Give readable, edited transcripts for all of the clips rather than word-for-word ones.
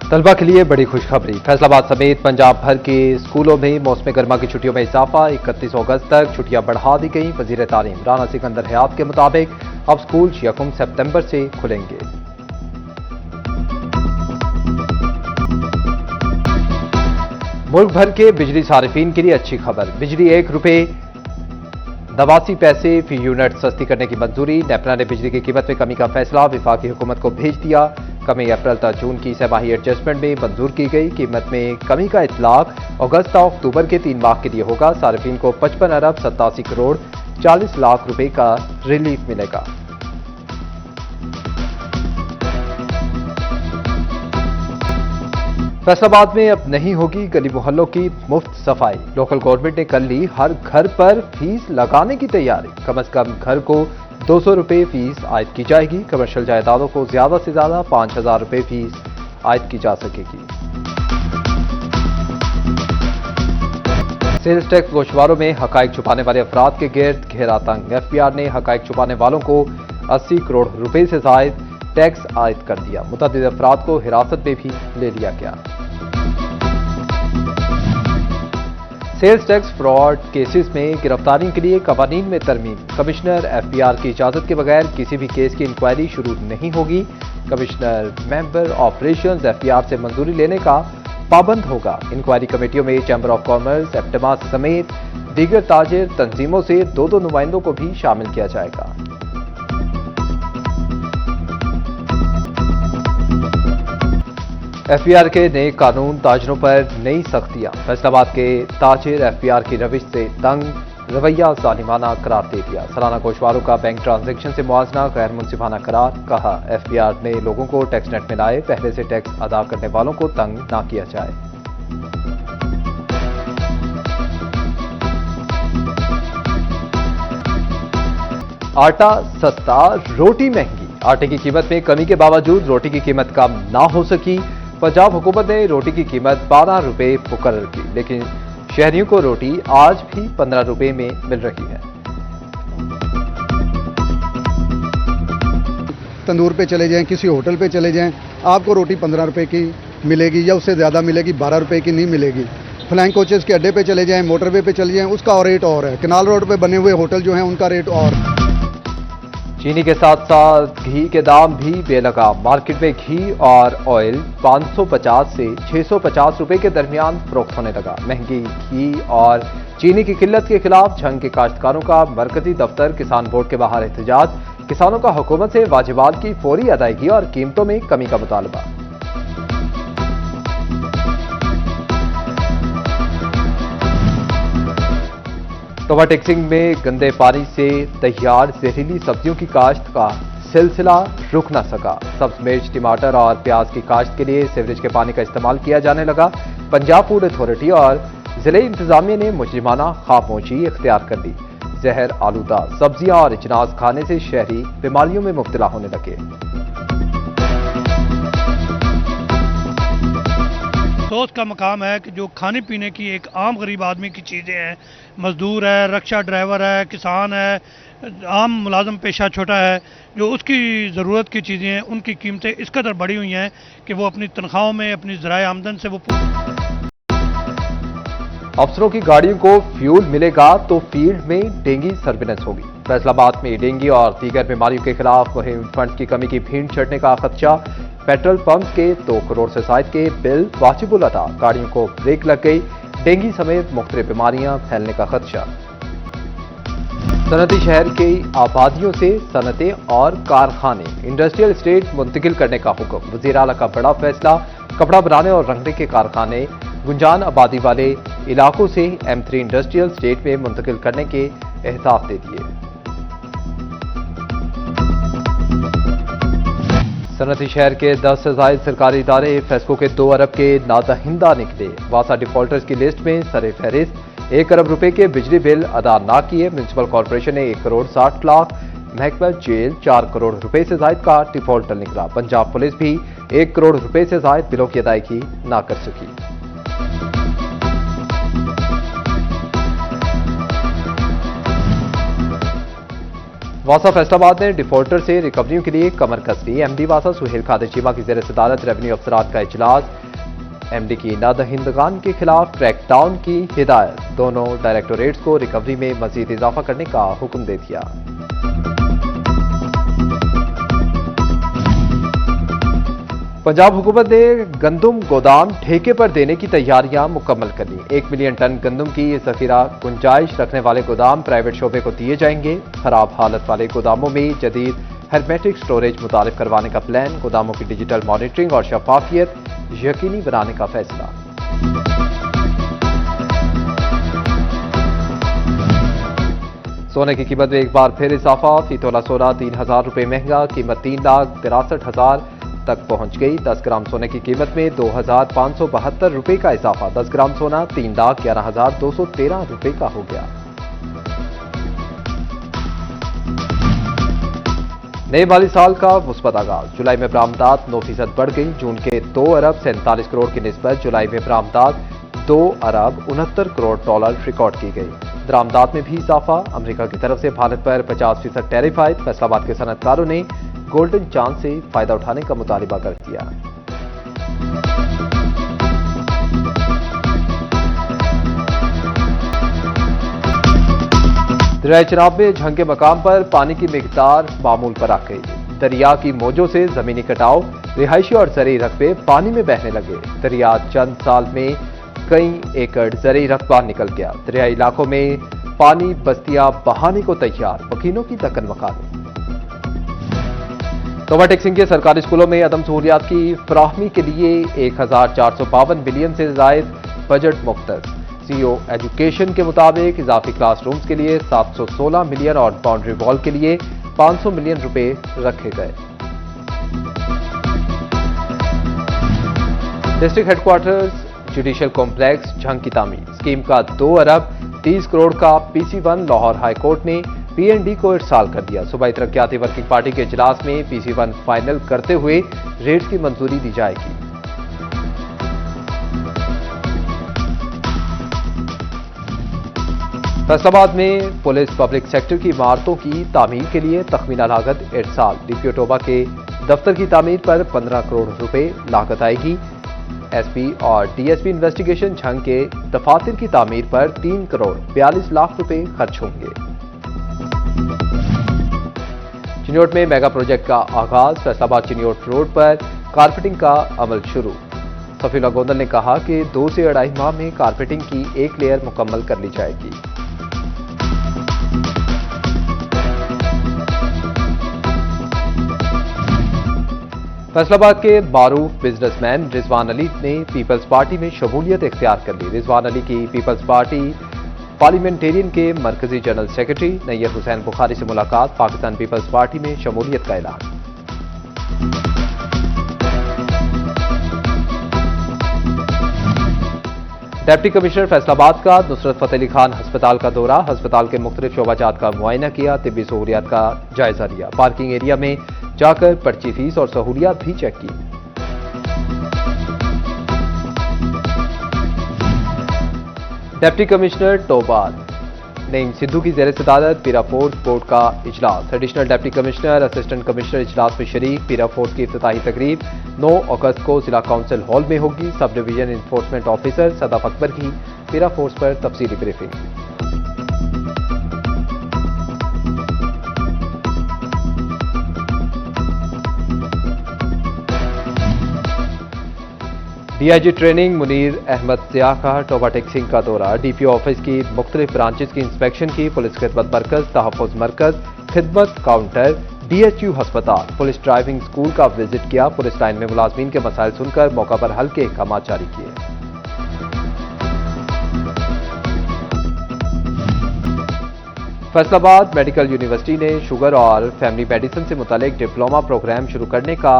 तलबा के लिए बड़ी खुशखबरी। फैसलाबाद समेत पंजाब भर के स्कूलों में मौसम गर्मा की छुट्टियों में इजाफा। 31 अगस्त तक छुट्टियां बढ़ा दी गई। वजीर तालीम राना सिकंदर हयात के मुताबिक अब स्कूल 6 सितंबर से खुलेंगे। मुल्क भर के बिजली सारिफीन के लिए अच्छी खबर। बिजली ₹1.89 फी यूनिट सस्ती करने की मंजूरी। नेपरा ने बिजली की कीमत में कमी का फैसला वफाकी हुकूमत को भेज दिया। कमी अप्रैल तक जून की सहमाही एडजस्टमेंट में मंजूर की गई। कीमत में कमी का इतलाक अगस्त और अक्टूबर के 3 माह के लिए होगा। सार्फिन को 55 अरब 87 करोड़ 40 लाख रुपए का रिलीफ मिलेगा। फैसलाबाद में अब नहीं होगी गली मोहल्लों की मुफ्त सफाई। लोकल गवर्नमेंट ने कर ली हर घर पर फीस लगाने की तैयारी। कम से कम घर को 200 रुपए फीस आयद की जाएगी। कमर्शियल जायदादों को ज्यादा से ज्यादा 5000 रुपए फीस आयद की जा सकेगी। सेल्स टैक्स गोशवारों में हकायक छुपाने वाले अफराद के गिर्द घेरा तंग। एफबीआर ने हकायक छुपाने वालों को 80 करोड़ रुपए से जायद टैक्स आयद कर दिया। मुतअद्दिद अफराद को हिरासत में भी ले लिया गया। सेल्स टैक्स फ्रॉड केसेस में गिरफ्तारी के लिए कवानीन में तरमीम। कमिश्नर एफबीआर की इजाजत के बगैर किसी भी केस की इंक्वायरी शुरू नहीं होगी। कमिश्नर मेंबर ऑपरेशंस एफबीआर से मंजूरी लेने का पाबंद होगा। इंक्वायरी कमेटियों में चैंबर ऑफ कॉमर्स, एप्टमा समेत दीगर ताजिर तंजीमों से 2 नुमाइंदों को भी शामिल किया जाएगा। एफबीआर के नए कानून ताजरों पर नई सख्तियां। फैसलाबाद के ताजिर एफबीआर की रविश से तंग, रवैया जालिमाना करार दे दिया। सालाना गोशवारों का बैंक ट्रांजैक्शन से मुआवजा गैर मुंसिफाना करार। कहा एफबीआर ने लोगों को टैक्स नेट में लाए, पहले से टैक्स अदा करने वालों को तंग ना किया जाए। आटा सस्ता, रोटी महंगी। आटे की कीमत में कमी के बावजूद रोटी की कीमत कम ना हो सकी। पंजाब हुकूमत ने रोटी की कीमत 12 रुपए मुकर्रर की, लेकिन शहरियों को रोटी आज भी 15 रुपए में मिल रही है। तंदूर पे चले जाएं, किसी होटल पे चले जाएं, आपको रोटी 15 रुपए की मिलेगी या उससे ज़्यादा मिलेगी, 12 रुपए की नहीं मिलेगी। फ्लाइंग कोचेस के अड्डे पे चले जाएं, मोटरवे पे चले जाएं, उसका और रेट और है। कैनाल रोड पे बने हुए होटल जो हैं उनका रेट और। चीनी के साथ साथ घी के दाम भी बेलगाम। मार्केट में घी और ऑयल 550 से 650 रुपए के दरमियान फरोख्त होने लगा। महंगी घी और चीनी की किल्लत के खिलाफ झंग के काश्तकारों का मरकजी दफ्तर किसान बोर्ड के बाहर एहतजाज। किसानों का हुकूमत से वाजिबात की फौरी अदायगी और कीमतों में कमी का मुतालबा। टोमाटेक्सिंग में गंदे पानी से तैयार जहरीली सब्जियों की काश्त का सिलसिला रुक न सका। सब्ज मिर्च, टमाटर और प्याज की काश्त के लिए सीवरेज के पानी का इस्तेमाल किया जाने लगा। पंजाब फूड अथॉरिटी और जिले इंतजामिया ने मुजरिमाना खामोशी इख्तियार कर ली। जहर आलूदा सब्जियां और अजनास खाने से शहरी बीमारियों में मुब्तला होने लगे। अफसोस का मकाम है कि जो खाने पीने की एक आम गरीब आदमी की चीज़ें हैं, मजदूर है, रक्षा ड्राइवर है, किसान है, आम मुलाजम पेशा छोटा है, जो उसकी ज़रूरत की चीज़ें हैं, उनकी कीमतें इस कदर बढ़ी हुई हैं कि वो अपनी तनख्वाहों में, अपनी ज़राए आमदन से वो अफसरों की गाड़ियों को फ्यूल मिलेगा तो फील्ड में डेंगू सर्विलेंस होगी। फैसलाबाद में डेंगू और दीगर बीमारियों के खिलाफ मुहिम। फंड की कमी की भीड़ चढ़ने का खदशा। पेट्रोल पंप के 2 करोड़ से जायद के बिल वाजिबुल अदा। गाड़ियों को ब्रेक लग गई। डेंगू समेत मुख्तलिफ बीमारियां फैलने का खदशा। सनती शहर की आबादियों से सनतें और कारखाने, इंडस्ट्रियल स्टेट मुंतकिल करने का हुक्म। वज़ीर आला का बड़ा फैसला। कपड़ा बनाने और रंगने के कारखाने गुंजान आबादी वाले इलाकों से M3 इंडस्ट्रियल स्टेट में मुंतकिल करने के एहताफ दे दिए। सनती शहर के 10 से जायद सरकारी इदारे फेस्को के 2 अरब के नादहिंदा निकले। वासा डिफॉल्टर्स की लिस्ट में सरे फहरिस्त। 1 अरब रुपए के बिजली बिल अदा ना किए। म्यूनसिपल कॉरपोरेशन ने 1 करोड़ 60 लाख। महकमा जेल 4 करोड़ रुपए से जायद का डिफॉल्टर निकला। पंजाब पुलिस भी 1 करोड़ रुपए से जायद बिलों की अदायगी ना कर सकी। वासा फैसलाबाद में डिफॉल्टर से रिकवरियों के लिए कमर कसती। एमडी वासा सुहेल खादिर चीमा की जेर सदारत रेवेन्यू अफसरान का इजलास। एमडी की नादहिंदगान के खिलाफ क्रैकडाउन की हिदायत। दोनों डायरेक्टोरेट्स को रिकवरी में मजीद इजाफा करने का हुक्म दे दिया। पंजाब हुकूमत ने गंदम गोदाम ठेके पर देने की तैयारियां मुकम्मल कर ली। 1 मिलियन टन गंदम की जखीरा गुंजाइश रखने वाले गोदाम प्राइवेट शोबे को दिए जाएंगे। खराब हालत वाले गोदामों में जदीद हेर्मेटिक स्टोरेज मुतारिफ करवाने का प्लान। गोदामों की डिजिटल मॉनिटरिंग और शफाफियत यकीनी बनाने का फैसला। सोने की कीमत में एक बार फिर इजाफा। फी तोला सोना 3,000 रुपये महंगा। कीमत 3,63,000 तक पहुंच गई। 10 ग्राम सोने की कीमत में 2,572 रुपये का इजाफा। 10 ग्राम सोना 3,11,213 रुपये का हो गया। नए माली साल का मुस्बत आगाज। जुलाई में बरामदात 9% बढ़ गई। जून के 2 अरब 47 करोड़ की निस्बत जुलाई में बरामदात 2 अरब 69 करोड़ डॉलर रिकॉर्ड की गई। दरामदात में भी इजाफा। अमेरिका की तरफ से भारत पर 50% टैरिफ आयद। फैसलाबाद के सनतकारों ने गोल्डन चांस से फायदा उठाने का मुतालिबा कर दिया। दरिया चिनाब में झंग के मकाम पर पानी की मिकदार मामूल पर आ गई। दरिया की मौजों से जमीनी कटाव, रिहायशी और ज़रई रकबे पानी में बहने लगे। दरिया चंद साल में कई एकड़ ज़रई रकबा निकल गया। दरियाई इलाकों में पानी बस्तियां बहाने को तैयार। वकीलों की दक्कन मकानी। तोबा टेक्सिंग के सरकारी स्कूलों में अदम सहूलियात की फराहमी के लिए 1,452 बिलियन से जायद बजट मुख्तस। सीईओ एजुकेशन के मुताबिक इजाफी क्लासरूम्स के लिए 716 मिलियन और बाउंड्री वॉल के लिए 500 मिलियन रुपए रखे गए। District headquarters judicial complex Jhang की तामीर। स्कीम का 2 अरब 30 करोड़ का PC1 लाहौर हाई कोर्ट ने PND को इरसाल कर दिया। सूबाई तरक्याती वर्किंग पार्टी के इजलास में PC1 फाइनल करते हुए रेट्स की मंजूरी दी जाएगी। फैसलाबाद में पुलिस पब्लिक सेक्टर की इमारतों की तामीर के लिए तखमीना लागत इरसाल। DPO टोबा के दफ्तर की तामीर पर 15 करोड़ रुपए लागत आएगी। SP और DSP इन्वेस्टिगेशन झंग के दफातर की तामीर पर 3 करोड़ 42 लाख रुपए खर्च होंगे। चिन्योट में मेगा प्रोजेक्ट का आगाज। फैसलाबाद चिन्योट रोड पर कारपेटिंग का अमल शुरू। सफीला गोंदल ने कहा कि 2 से 2.5 माह में कारपेटिंग की एक लेयर मुकम्मल कर ली जाएगी। फैसलाबाद के मारूफ बिजनेसमैन रिजवान अली ने पीपल्स पार्टी में शमूलियत इख्तियार कर ली। रिजवान अली की पीपल्स पार्टी पार्लियामेंटेरियन के मरकजी जनरल सेक्रेटरी नैयर हुसैन बुखारी से मुलाकात। पाकिस्तान पीपल्स पार्टी में शमूलियत का ऐलान। डिप्टी कमिश्नर फैसलाबाद का नुसरत फतेह अली खान अस्पताल का दौरा। अस्पताल के मुख्तलिफ शोबाजात का मुआयना किया। तिब्बी सहूलियात का जायजा लिया। पार्किंग एरिया में जाकर पर्ची फीस और सहूलियात भी चेक की। डिप्टी कमिश्नर टोबाल नईम सिद्धू की जेर सदारत पीरा फोर्स बोर्ड का इजलास। Additional deputy commissioner assistant commissioner इजलास में शरीक। पीरा फोर्स की इफ्तिताही तकरीब 9 अगस्त को जिला काउंसिल हॉल में होगी। Sub division enforcement officer Sadaf Akbar की पीरा फोर्स पर तफसीली briefing. DIG training Munir Ahmad Siyah का टोबा टेक्सिंग का दौरा। DPO ऑफिस की मुख्तलिफ ब्रांचेस की इंस्पेक्शन की। पुलिस खिदमत मरकज, तहफ़्फ़ुज़ मरकज, खिदमत काउंटर, DHU अस्पताल, पुलिस ड्राइविंग स्कूल का विजिट किया। पुलिस लाइन में मुलाजमीन के मसाइल सुनकर मौका पर हल के अहकाम जारी किए। फैसलाबाद मेडिकल यूनिवर्सिटी ने शुगर और फैमिली मेडिसिन से मुतालिक डिप्लोमा प्रोग्राम शुरू करने का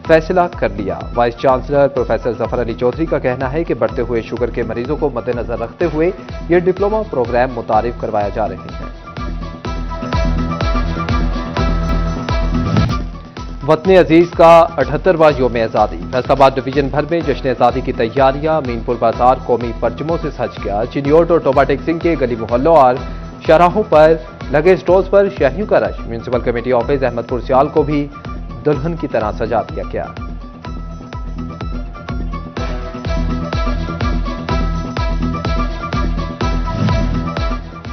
फैसला कर लिया। Vice chancellor professor Zafar Ali Chaudhary का कहना है कि बढ़ते हुए शुगर के मरीजों को मद्देनजर रखते हुए ये डिप्लोमा प्रोग्राम मुतारिफ करवाया जा रहे हैं। वतन अजीज का 78वां यौम आज़ादी। फैसलाबाद डिवीजन भर में जश्न आज़ादी की तैयारियां। मीनपुर बाजार कौमी परचमों से सज गया। चिन्योट और टोबा टेक्सिंग के गली मोहल्लों और शाहराहों पर लगे स्टॉल्स पर शहरियों का rush. Municipal committee office Ahmadpur Sial को भी दुल्हन की तरह सजा दिया गया।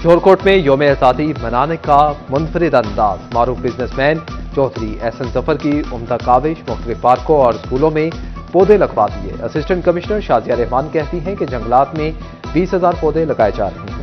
शोरकोट में यौम आज़ादी मनाने का मुनफरिद अंदाज। मारूफ बिजनेसमैन चौधरी एहसन जफर की उम्दा काविश। मुख्तलिफ पार्कों और स्कूलों में पौधे लगवा दिए। असिस्टेंट कमिश्नर शाजिया रहमान कहती हैं कि जंगलात में 20,000 पौधे लगाए जा रहे हैं।